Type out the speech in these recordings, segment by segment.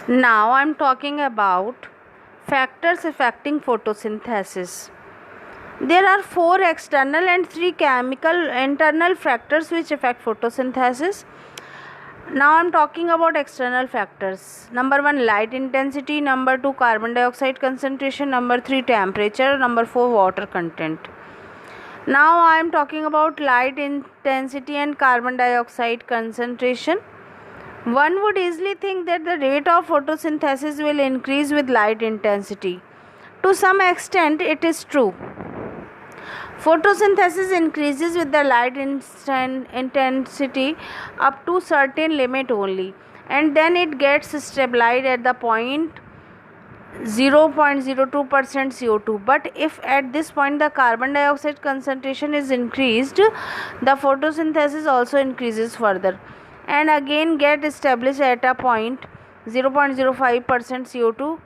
Now I'm talking about factors affecting photosynthesis. There are 4 external and 3 chemical internal factors which affect photosynthesis. Now I'm talking about external factors. Number 1, light intensity. Number 2, carbon dioxide concentration. Number 3, temperature. Number 4, water content. Now I am talking about light intensity and carbon dioxide concentration. One would easily think that the rate of photosynthesis will increase with light intensity. To some extent, it is true. Photosynthesis increases with the light intensity up to certain limit only, and then it gets stabilized at the point 0.02% CO2. But if at this point the carbon dioxide concentration is increased, the photosynthesis also increases further and again get established at a point 0.05% CO2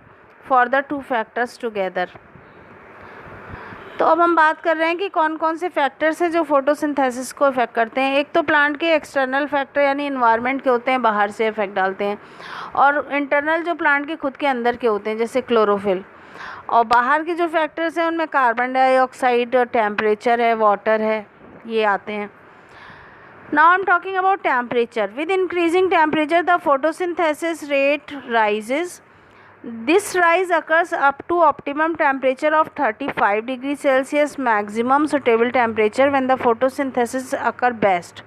for the two factors together. तो अब हम बात कर रहे हैं कि कौन कौन से फैक्टर्स हैं जो फोटोसिंथेसिस को इफेक्ट करते हैं. एक तो प्लांट के एक्सटर्नल फैक्टर यानी इन्वायरमेंट के होते हैं, बाहर से इफेक्ट डालते हैं, और इंटरनल जो प्लांट के खुद के अंदर के होते हैं जैसे क्लोरोफिल. और बाहर के जो फैक्टर्स हैं उनमें कार्बन डाइऑक्साइड, टेम्परेचर है, वाटर है, ये आते हैं. Now I am talking about temperature. With increasing temperature, the photosynthesis rate rises. This rise occurs up to optimum temperature of 35 degrees Celsius, maximum suitable temperature when the photosynthesis occur best.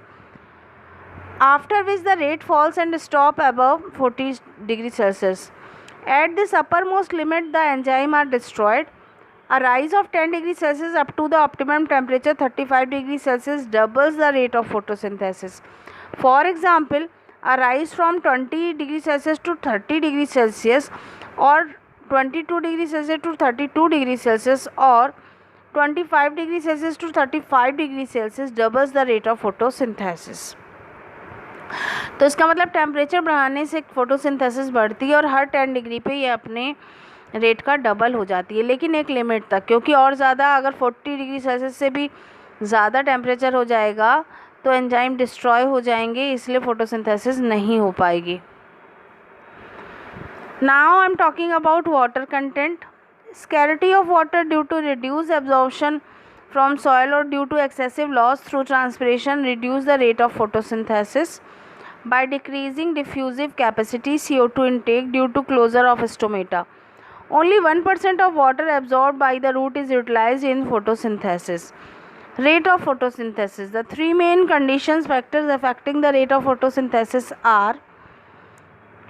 After which the rate falls and stop above 40 degrees Celsius. At this uppermost limit, the enzymes are destroyed. A rise of 10 degrees Celsius up to the optimum temperature 35 degrees Celsius doubles the rate of photosynthesis. For example, a rise from 20 degrees Celsius to 30 degrees Celsius or 22 degrees Celsius to 32 degrees Celsius or 25 degrees Celsius to 35 degrees Celsius doubles the rate of photosynthesis. तो इसका मतलब temperature बढ़ाने से photosynthesis बढ़ती है और हर 10 degree पे ये अपने रेट का डबल हो जाती है, लेकिन एक लिमिट तक, क्योंकि और ज़्यादा अगर 40 डिग्री सेल्सियस से भी ज़्यादा टेम्परेचर हो जाएगा तो एंजाइम डिस्ट्रॉय हो जाएंगे, इसलिए फोटोसिंथेसिस नहीं हो पाएगी. Now I am talking about water content. Scarcity of water due to reduce absorption from soil और due to excessive loss through transpiration reduce the rate of photosynthesis by decreasing diffusive capacity CO2 intake due to closure of stomata. Only 1% of water absorbed by the root is utilized in photosynthesis. Rate of photosynthesis. The three main conditions factors affecting the rate of photosynthesis are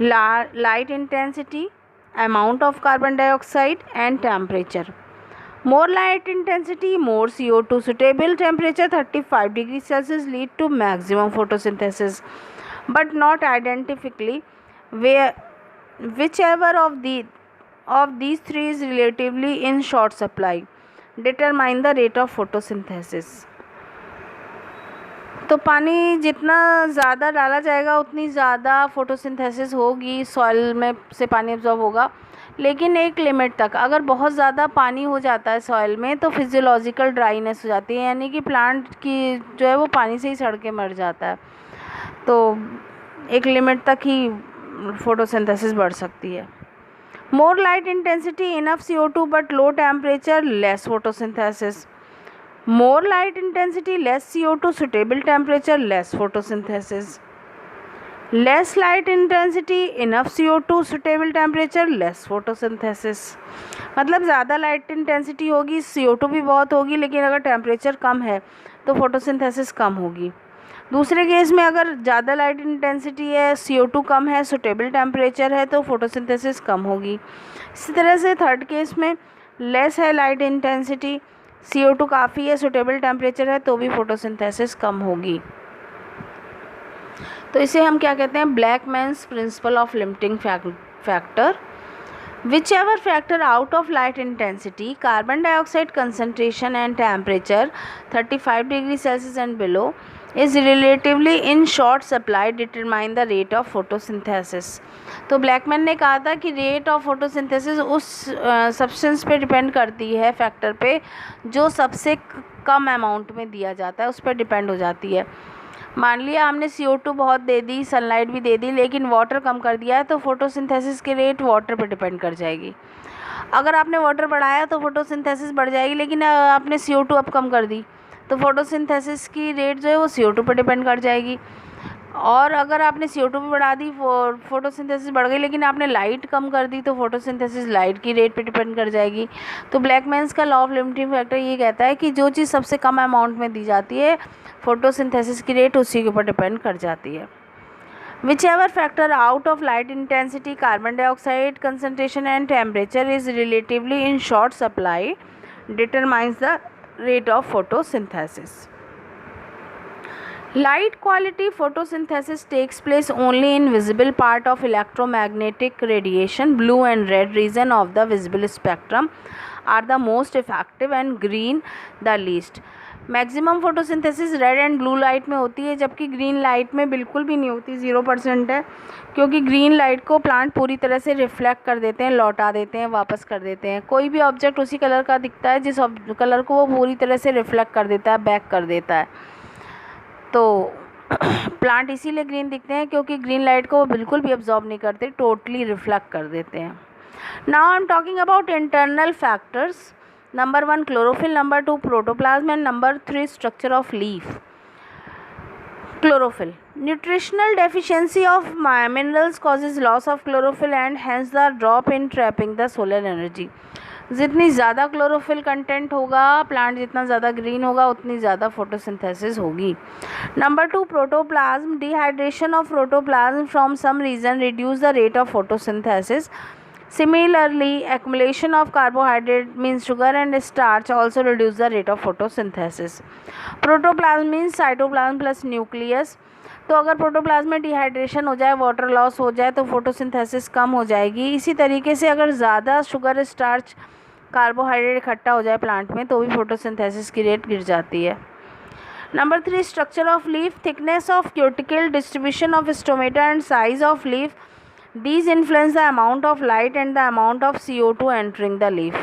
light intensity, amount of carbon dioxide and temperature. More light intensity, more CO2. Suitable temperature 35 degrees Celsius lead to maximum photosynthesis, but not identically. Whichever of these three is relatively in short supply determine the rate of photosynthesis. तो पानी जितना ज़्यादा डाला जाएगा उतनी ज़्यादा photosynthesis होगी, soil में से पानी एब्जॉर्ब होगा, लेकिन एक लिमिट तक. अगर बहुत ज़्यादा पानी हो जाता है सॉइल में तो फिजियोलॉजिकल ड्राइनेस हो जाती है, यानी कि प्लांट की जो है वो पानी से ही सड़ के मर जाता है. तो एक लिमिट तक ही फोटोसिंथेसिस बढ़ सकती है. मोर light intensity, enough CO2 but low temperature, less photosynthesis. More light intensity, less CO2, suitable temperature, less photosynthesis. Less light intensity, enough CO2, suitable temperature, less photosynthesis. मतलब ज़्यादा लाइट इंटेंसिटी होगी, CO2 भी बहुत होगी, लेकिन अगर टेम्परेचर कम है तो फोटोसिंथेसिस कम होगी. दूसरे केस में अगर ज़्यादा लाइट इंटेंसिटी है, CO2 कम है, सुटेबल टेम्परेचर है तो फोटोसिंथेसिस कम होगी. इसी तरह से थर्ड केस में लेस है लाइट इंटेंसिटी, CO2 काफ़ी है, सुटेबल टेम्परेचर है तो भी फोटोसिंथेसिस कम होगी. तो इसे हम क्या कहते हैं? Blackman's principle of limiting factor. Whichever factor out of light intensity, carbon dioxide concentration and temperature 35 degrees Celsius and below is relatively in short supply determine the rate of photosynthesis. तो Blackman ने कहा था कि rate of photosynthesis उस substance पे depend करती है, factor पे जो सबसे कम अमाउंट में दिया जाता है उस पर डिपेंड हो जाती है. मान लिया हमने CO2 बहुत दे दी, सनलाइट भी दे दी, लेकिन वाटर कम कर दिया है, तो फोटोसिंथेसिस की रेट वाटर पे डिपेंड कर जाएगी। अगर आपने वाटर बढ़ाया तो फोटोसिंथेसिस बढ़ जाएगी, लेकिन आपने CO2 अब कम कर दी तो फोटोसिंथेसिस की रेट जो है वो CO2 पर डिपेंड कर जाएगी। और अगर आपने CO2 भी बढ़ा दी, फोटोसिंथेसिस बढ़ गई, लेकिन आपने लाइट कम कर दी तो फोटोसिंथेसिस लाइट की रेट पे डिपेंड कर जाएगी। तो ब्लैकमैन्स का लॉ ऑफ लिमिटिंग फैक्टर ये कहता है कि जो चीज़ सबसे कम अमाउंट में दी जाती है, फोटोसिंथेसिस की रेट उसी के ऊपर डिपेंड कर जाती है। Whichever factor out of light intensity, carbon dioxide concentration and temperature is relatively in short supply determines the rate of photosynthesis. Light quality photosynthesis takes place only in visible part of electromagnetic radiation. Blue and red region of the visible spectrum are the most effective and green the least. Maximum photosynthesis red and blue light में होती है, जबकि green light में बिल्कुल भी नहीं होती, 0% है, क्योंकि ग्रीन लाइट को प्लांट पूरी तरह से रिफ्लेक्ट कर देते हैं, लौटा देते हैं, वापस कर देते हैं। कोई भी ऑब्जेक्ट उसी कलर का दिखता है जिस कलर को वो पूरी तरह से रिफ्लेक्ट कर देता है, बैक कर देता है। तो प्लांट इसीलिए ग्रीन दिखते हैं क्योंकि ग्रीन लाइट को वो बिल्कुल भी अब्जॉर्ब नहीं करते, टोटली रिफ्लेक्ट कर देते हैं। Now I am talking about internal factors. Number 1 chlorophyll, number 2 protoplasm and number 3 structure of leaf. Chlorophyll. Nutritional deficiency of minerals causes loss of chlorophyll and hence the drop in trapping the solar energy. जितनी ज़्यादा chlorophyll content होगा, plant जितना ज़्यादा green होगा, उतनी ज़्यादा photosynthesis होगी। Number 2 protoplasm. Dehydration of protoplasm from some reason reduce the rate of photosynthesis. Similarly, accumulation of carbohydrate means sugar and starch also reduce the rate of photosynthesis. Protoplasm means cytoplasm plus nucleus. तो अगर protoplasm में dehydration हो जाए, water loss हो जाए, तो photosynthesis कम हो जाएगी। इसी तरीके से अगर ज़्यादा शुगर, स्टार्च, कार्बोहाइड्रेट इकट्ठा हो जाए प्लांट में तो भी फोटोसिंथेसिस की रेट गिर जाती है। Number 3 structure of leaf. Thickness of cuticle, distribution of stomata and size of leaf. These influence the amount of light and the amount of CO2 entering the leaf.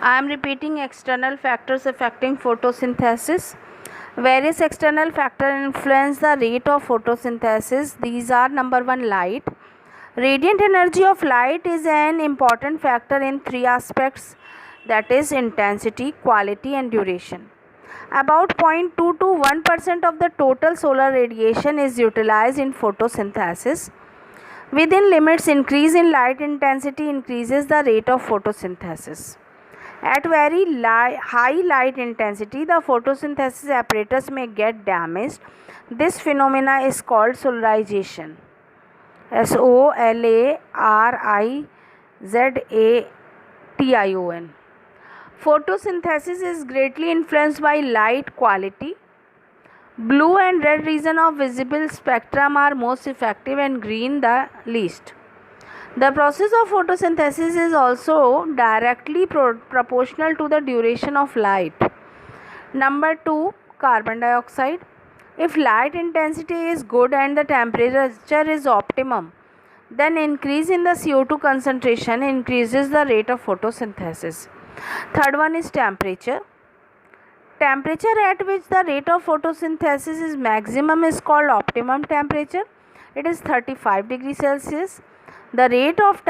I am repeating external factors affecting photosynthesis. Various external factors influence the rate of photosynthesis. These are number 1 light. Radiant energy of light is an important factor in 3 aspects, that is intensity, quality and duration. About 0.2 to 1% of the total solar radiation is utilized in photosynthesis. Within limits, increase in light intensity increases the rate of photosynthesis. At very high light intensity, the photosynthesis apparatus may get damaged. This phenomena is called solarization. SOLARIZATION. Photosynthesis is greatly influenced by light quality. Blue and red region of visible spectrum are most effective and green the least. The process of photosynthesis is also directly proportional to the duration of light. Number 2 carbon dioxide. If light intensity is good and the temperature is optimum, then increase in the CO2 concentration increases the rate of photosynthesis. Third one is temperature. Temperature at which the rate of photosynthesis is maximum is called optimum temperature. It is 35 degrees Celsius. The rate of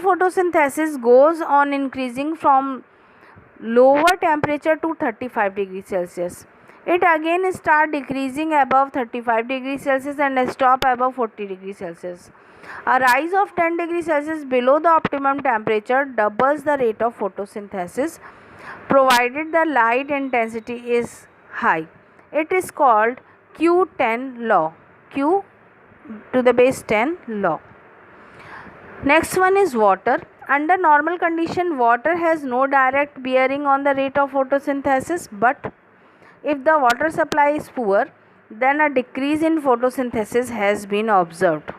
photosynthesis goes on increasing from lower temperature to 35 degrees Celsius. It again start decreasing above 35 degrees Celsius and stop above 40 degrees Celsius. A rise of 10 degrees Celsius below the optimum temperature doubles the rate of photosynthesis provided the light intensity is high. It is called Q10 law. Q to the base 10 law. Next one is water. Under normal condition, water has no direct bearing on the rate of photosynthesis, but if the water supply is poor, then a decrease in photosynthesis has been observed.